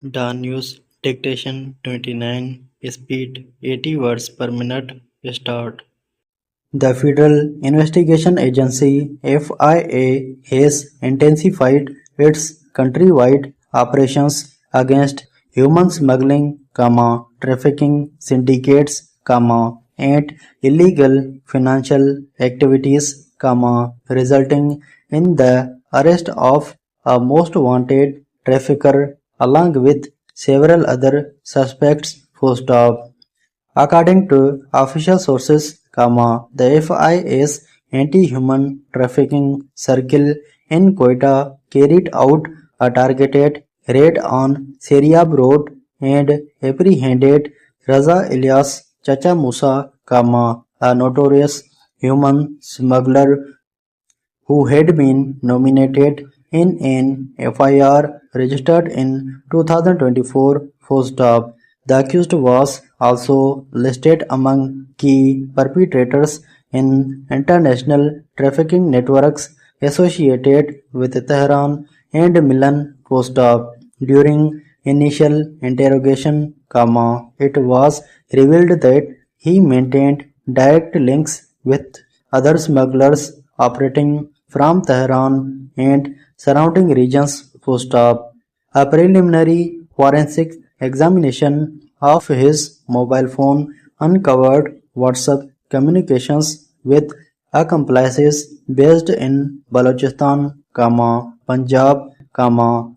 Dawn News Dictation 29 Speed 80 words per minute Start. The Federal Investigation Agency (FIA) has intensified its countrywide operations against human smuggling, trafficking syndicates, and illegal financial activities, resulting in the arrest of a most wanted trafficker along with several other suspects. According to official sources, the FIA's anti-human trafficking circle in Quetta carried out a targeted raid on Seriab Road and apprehended Raza Ilyas Chacha Musa, a notorious human smuggler who had been nominated in an FIR registered in 2024. The accused was also listed among key perpetrators in international trafficking networks associated with Tehran and Milan. During initial interrogation, it was revealed that he maintained direct links with other smugglers operating from Tehran and surrounding regions. A preliminary forensic examination of his mobile phone uncovered WhatsApp communications with accomplices based in Balochistan, Punjab,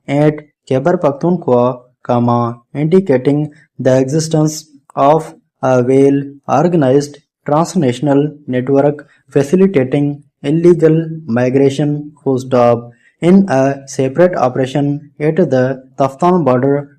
and Khyber Pakhtunkhwa, indicating the existence of a well-organized transnational network facilitating illegal migration. In a separate operation at the Taftan border,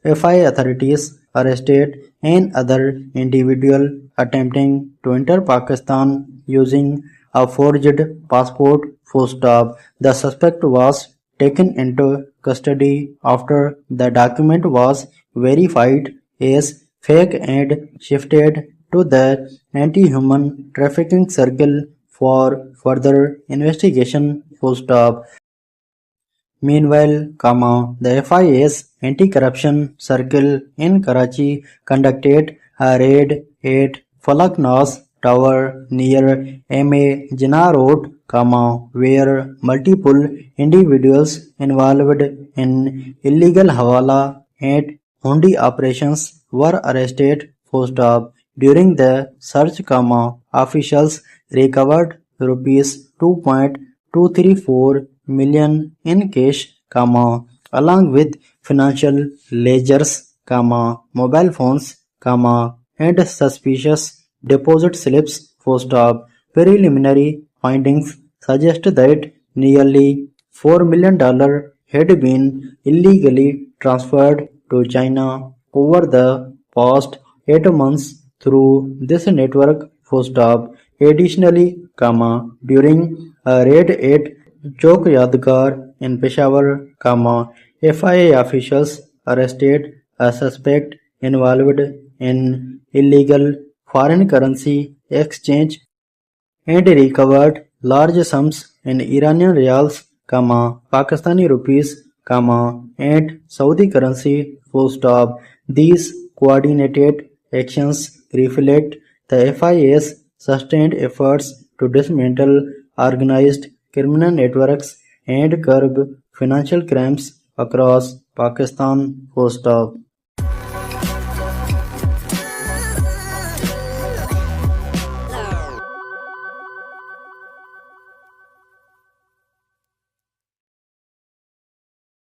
FI authorities arrested another individual attempting to enter Pakistan using a forged passport. The suspect was taken into custody after the document was verified as fake and shifted to the anti-human trafficking circle for further investigation. Meanwhile, the FIA's anti-corruption circle in Karachi conducted a raid at Falaknas Tower near MA Jinnah Road, where multiple individuals involved in illegal hawala and hundi operations were arrested. During the search, officials recovered rupees 2.234 million in cash, along with financial ledgers, mobile phones, and suspicious deposit slips. Preliminary findings suggest that nearly $4 million had been illegally transferred to China over the past 8 months through this network. Additionally, during a raid at Chowk Yadgar in Peshawar, FIA officials arrested a suspect involved in illegal foreign currency exchange and recovered large sums in Iranian riyals, Pakistani rupees, and Saudi currency. These coordinated actions reflect the FIA's sustained efforts to dismantle organized criminal networks and curb financial crimes across Pakistan.